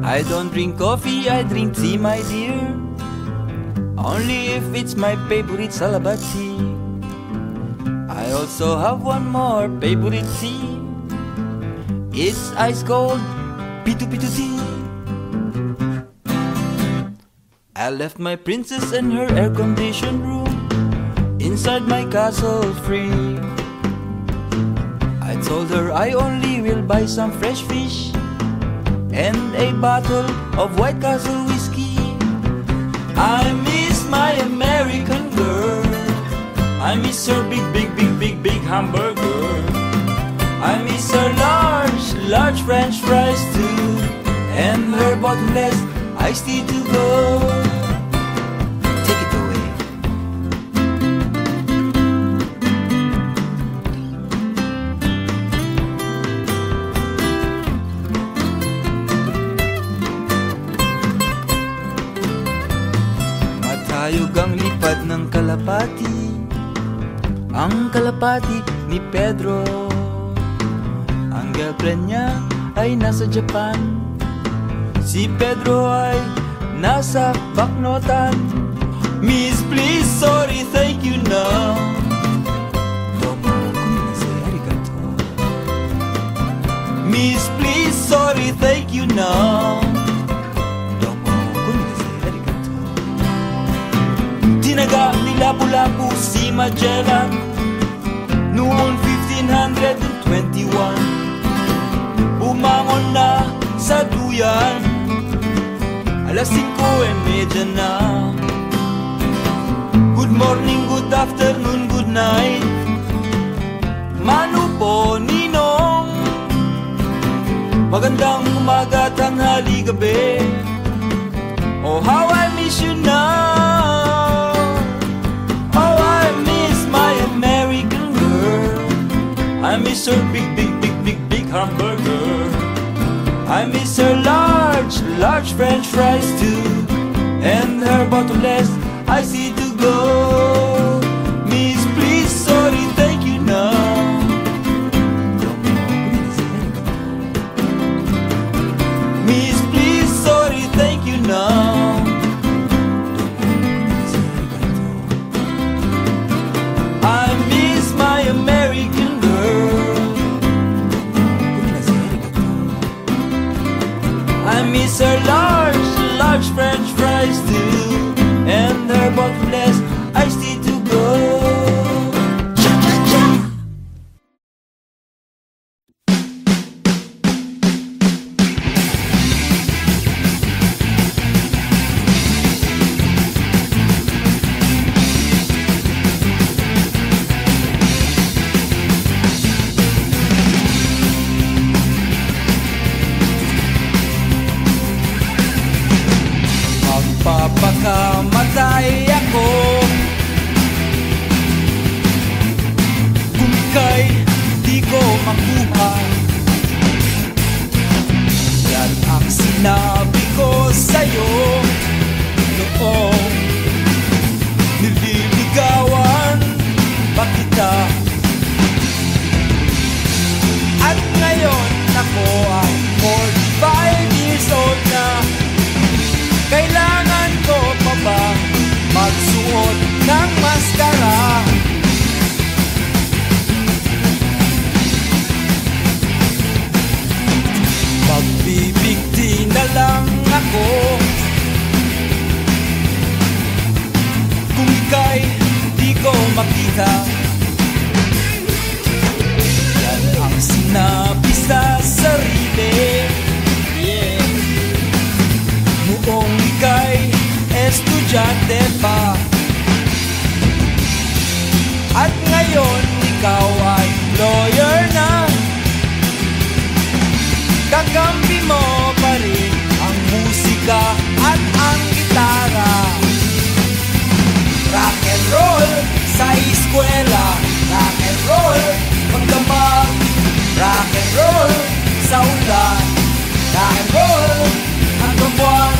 I don't drink coffee, I drink tea, my dear. Only if it's my favorite Salabat tea. I also have one more favorite tea. It's ice cold Pitu-Pitu tea. I left my princess in her air-conditioned room inside my castle free. I told her I only will buy some fresh fish and a bottle of White Castle whiskey. I miss my American girl. I miss her big hamburger. I miss her large French fries too, and her bottomless iced tea to go. Take it away. Matayog ang lipad ng kalapati, ang kalapati ni Pedro. Ang girlfriend niya ay nasa Japan, si Pedro ay nasa Baknotan. Miss, please, sorry, thank you now. Domo kuminasai arigato. Miss, please, sorry, thank you now. Domo kuminasai arigato. Tinaga ni Lapu-Lapu si Magellan noong 1521. Bumangon na sa duyan, alas 5:30 na. Good morning, good afternoon, good night. Mano po, Ninong. Magandang umaga, tanghali, gabi. Oh, how I miss you now. Oh, I miss my American girl. I miss her big hamburger. I miss her large French fries too, and her bottomless iced tea to go. Miss, please, sorry, thank you now. Miss, please, sorry, thank you now. I miss my American girl. I miss her large French fries too, and her bottomless iced tea to go. Magpapakamatay ako kung kay di ko makuha. Yan ang sinabi ko sa'yo noong nililigawan pa kita. At ngayon ako ay 45 years old na. Kailangan ko pa ba magsuot ng maskara? Magbibigti na lang ako kung ika'y di ko makita. Yan ang sinabi sa sarili, noong ika'y estudyante pa. At ngayon ikaw ay lawyer na. Kakampi mo pa rin ang musika at ang gitara. Rock and roll sa eskwela, rock and roll pagdamag, rock and roll sa ulan, rock and roll hanggang buwan.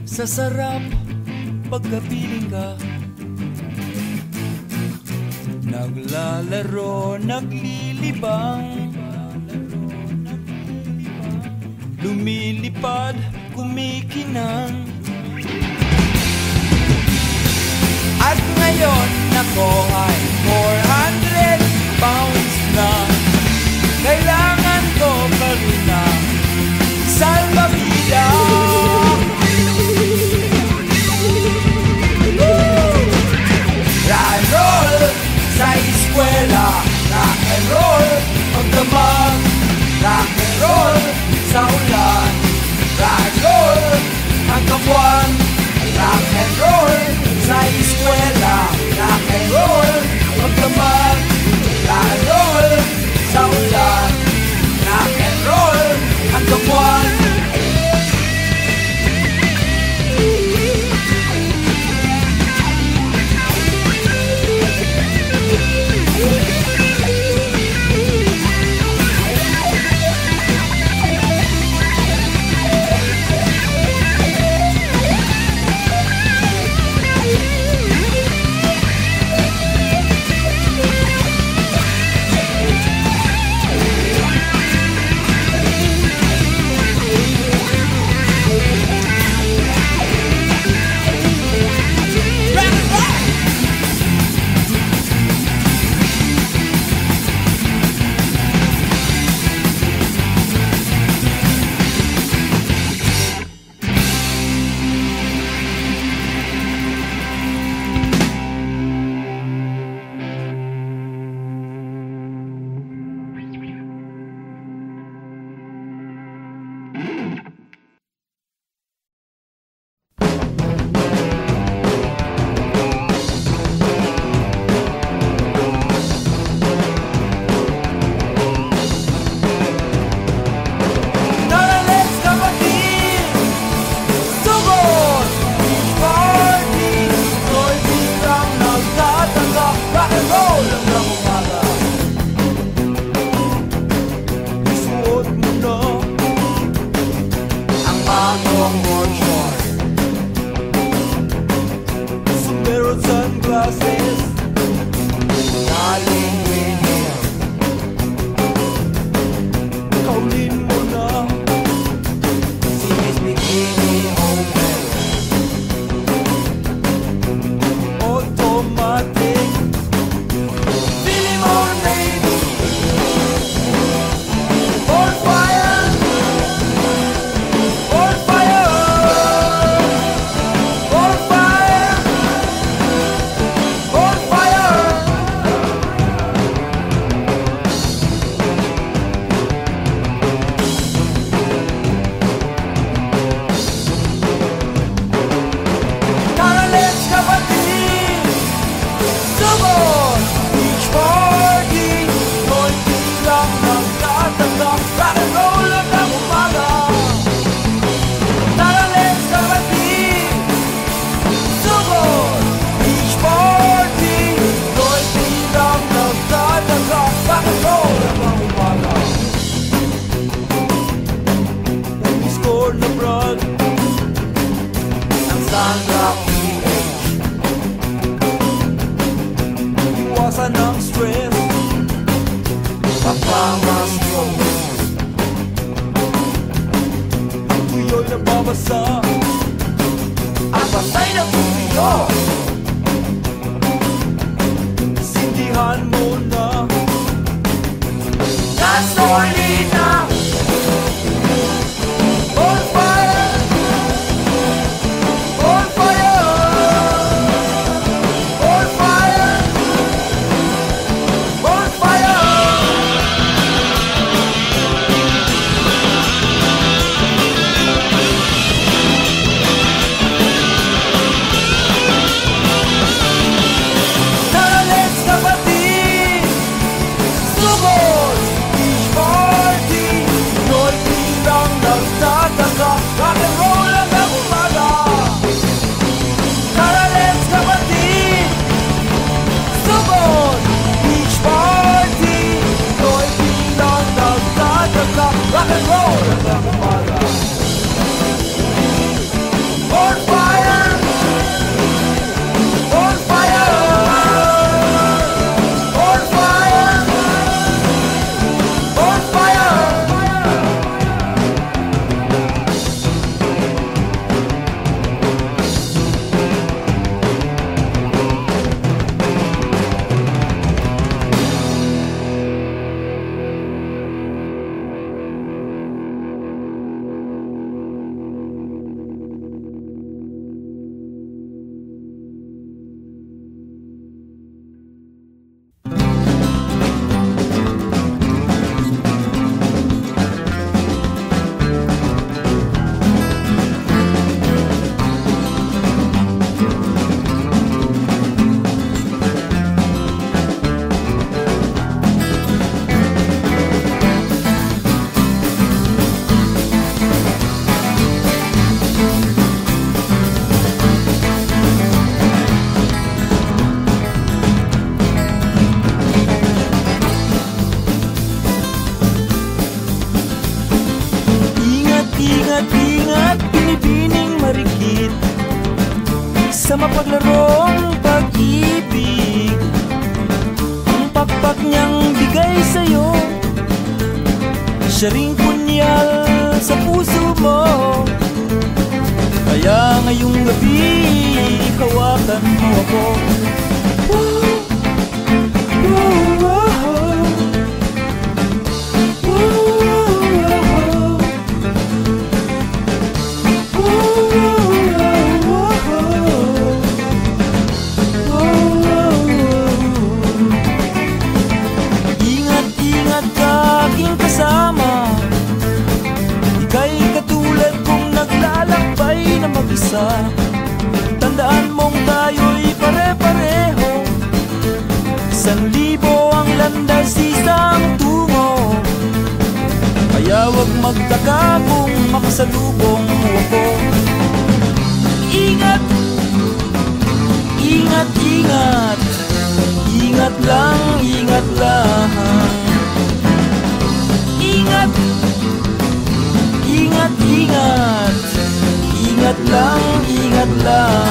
Sa sarap pagkapiling ka, naglalaro, naglilibang, lumilipad, kumikinang. At ngayon ako ay 400 pounds na. Kailangan ko pa rin ng salbabida. Rock and roll sa eskwela, rock and roll pagdamag, rock and roll sa ulan, rock and roll hanggang buwan, rock and roll sa eskwela, rock and roll pagdamag, rock and roll sa ulan, rock and roll hanggang buwan. Beach party. binibining marikit sa mapaglarong pag-ibig. Ang pakpak niyang bigay sa'yo, siya ring punyal sa puso mo. Kaya ngayong gabi, hawakan mo ako. Ingat-ingat ka aking kasama, ika'y katulad kong naglalakbay na mag-isa. Tandaan mong tayo'y pare-pareho, 1,000 ang landas, isang tungo. Kaya wag magtaka kung makasalubong mo ako. Ingat, ingat, ingat, ingat lang, ingat lang. Ingat, ingat, ingat, ingat lang, ingat lang.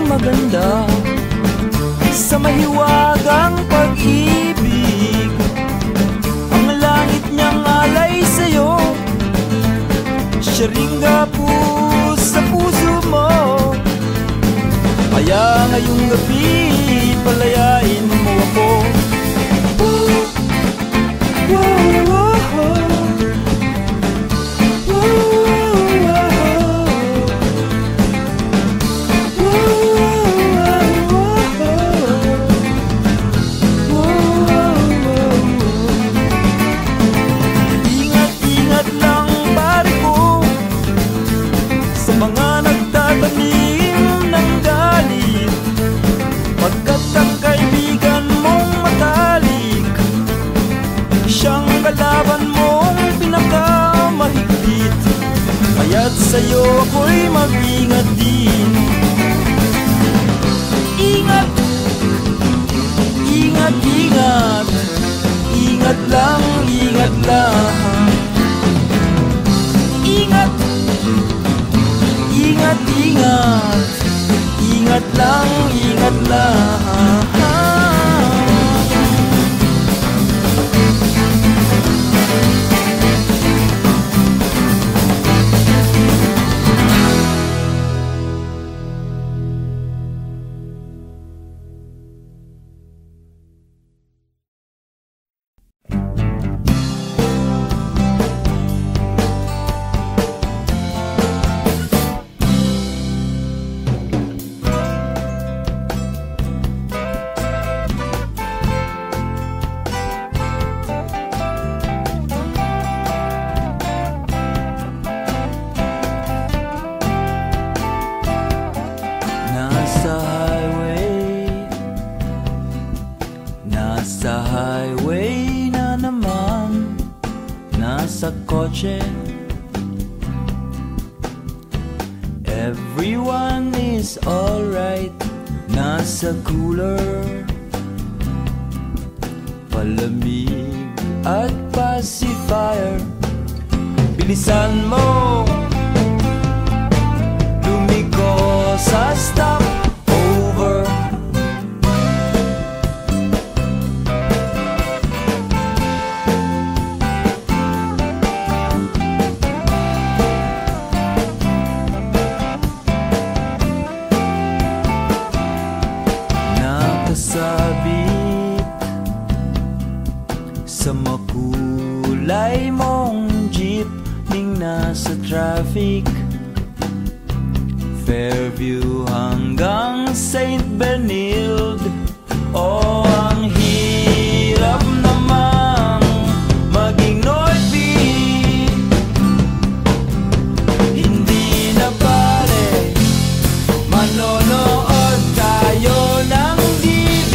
Maganda sa mahiwagang pag-ibig, ang langit niyang alay sa'yo, siya ring gapos sa puso mo. Kaya ngayong gabi, palayain mo ako. Kalaban mong pinakamahigpit, kaya't sa'yo ako'y mag-ingat din. Ingat, ingat, ingat, ingat lang, ingat lang. Ingat, ingat, ingat, ingat lang, ingat lang. Nasa highway na naman, nasa kotse. Everyone is alright. Nasa cooler, palamig at pacifier. Bilisan mo, lumiko sa stop over. Nakasabit sa makulay mong jeep ning nasa traffic, Fairview hanggang St. Benilde. Oh, ang hirap namang maging Northby. Hindi na pare, manonood tayo ng DVD.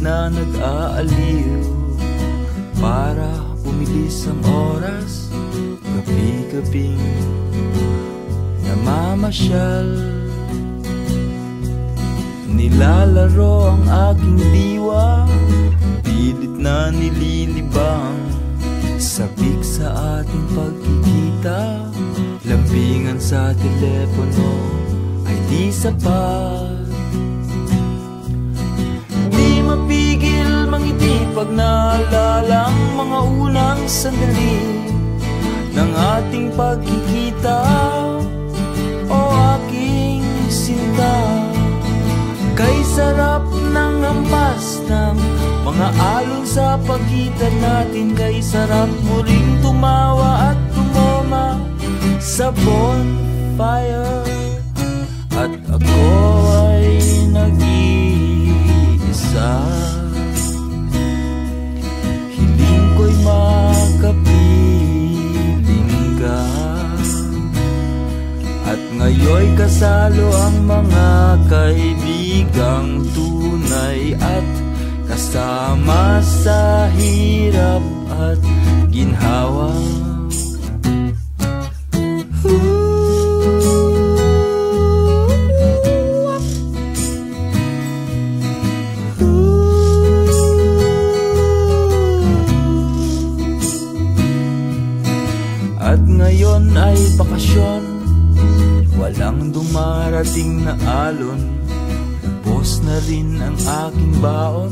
na nag-aaliw para bumilis ang oras, gabi-gabing namamasyal. Nilalaro ang aking diwa, pilit na nililibang. Sabik sa ating pagkikita, lambingan sa telepono ay di sapat. Di mapigil mangiti pag naalala ang mga unang sandali ng ating pagkikita, o aking sinta. Kay sarap ng hampas ng mga alon sa pagitan natin, kay sarap mo ring tumawa at tumoma sa bonfire. At ako ay nag-iisa, hiling ko'y makapiling ka. At ngayon'y kasalo ang mga kaibigang tunay at kasama sa hirap at ginhawa. At ngayon ay bakasyon, walang dumarating na alon. Ubos na rin ang aking baon,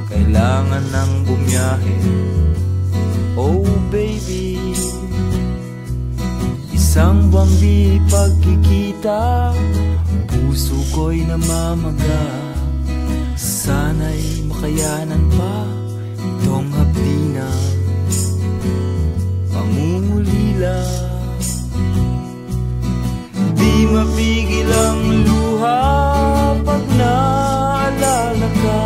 kailangan nang bumiyahe. Oh baby, isang buwang di pagkikita, puso ko'y namamaga. Sana'y makayanan pa itong hapdinan, pangungulila. Di mapigil ang luha pag naalala ka,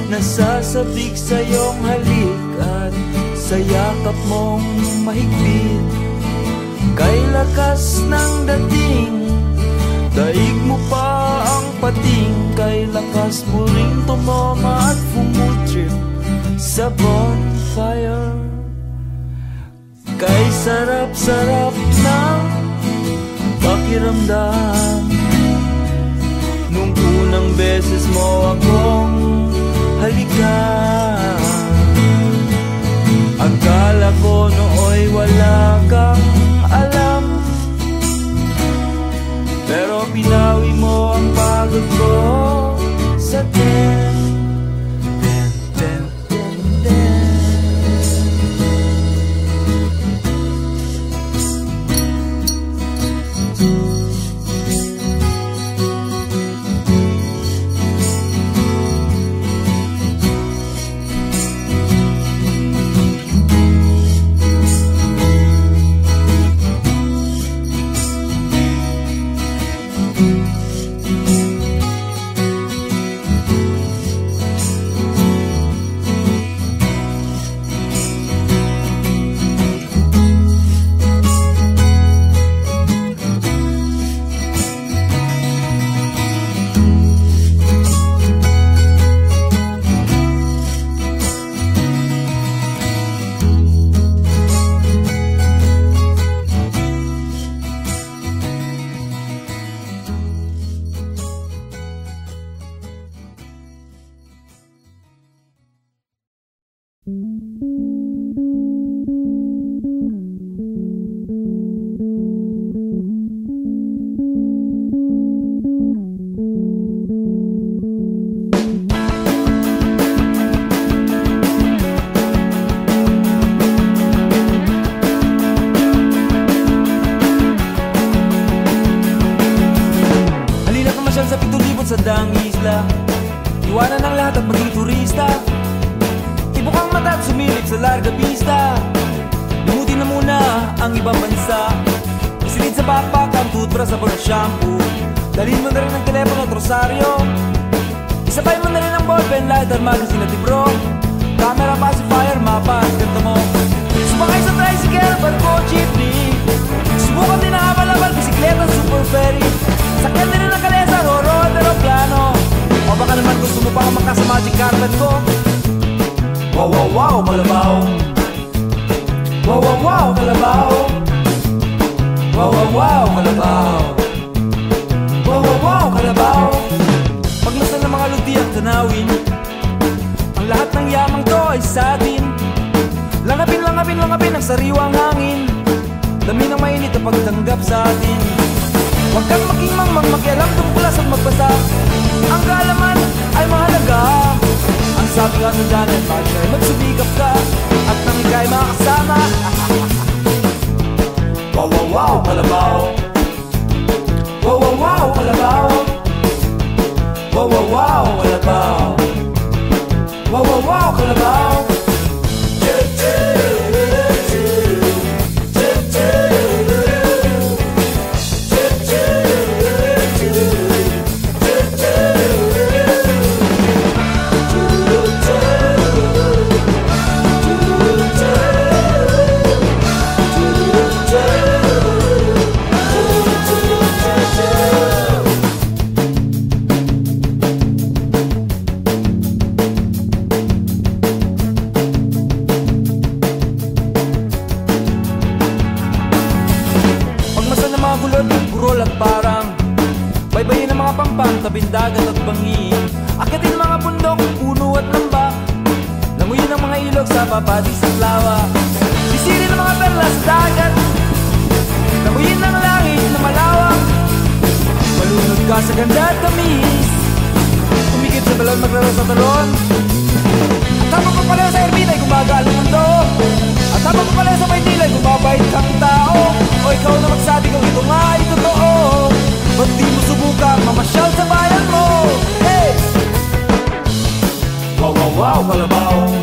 nasasabik sa iyong halik at sa yakap mong mahigpit. Kay lakas ng dating, daig mo pa ang pating, kay lakas mo ring tumoma at fumutrip sa bonfire. Kay sarap-sarap ng pakiramdam nung unang beses mo akong halikan. Akala ko nooy wala kang alam, pero pinawi mo ang pagod ko sa ten. Sa daang isla, iwanan ang lahat at maging turista. Ibukang mata at sumilip sa larga pista. Limutin na muna ang ibang bansa. Isilid sa backpack ang toothbrush at shampoo. Dalhin mo na rin ang telepono at rosaryo. Isabay mo na rin ang ballpen, lighter, magazine at libro. Camera, pacifier, mapa at ganda mo. Sumakay sa tricycle, barko, jeepney. Subukan din ang habal-habal, bisikleta, super ferry. Sakyan din ang kalesa, roro at aeroplano. O baka naman gusto mo upang makasa magic carpet ko. Wow, wow, wow, Kalabaw. Wow, wow, wow, Kalabaw. Wow, wow, wow, Kalabaw. Wow, wow, wow, Kalabaw. Paglasan ng mga ludi at tanawin, ang lahat ng yamang to ay sa atin. Langapin, langapin, langapin ang sariwang hangin, dami ng mainit na pagtanggap sa atin. Huwag kang maging mangmang makialam tungkol sa magbasa, ang kaalaman ay mahalaga. Ang sabi nga sa Janet Partner, magsumikap ka at nang ika'y makasama. Wow, wow, wow, Kalabaw. Wow, wow, wow, Kalabaw. Wow, wow, wow, Kalabaw. Wow, wow, wow, Kalabaw. Burol at parang baybayin ng mga pampang, tabing dagat at bangin. Akitin mga bundok, puno at lambak, languyin ng mga ilog sa papatis at lawa. Sisirin ng mga perla sa dagat, languyin ng langit na malawak. Malunod ka sa ganda at tamis, tumigit sa balon, maglaro sa talon. At habang pa pala sa erbita ay gumagaan ang mundo, at habang pa pala sa Maynila ay gumabait kang tao. O ikaw na magsabi kung ito nga ay totoo, ba't di mo subukan mamasyal sa bayan mo? Hey! Wow, wow, wow, Kalabaw.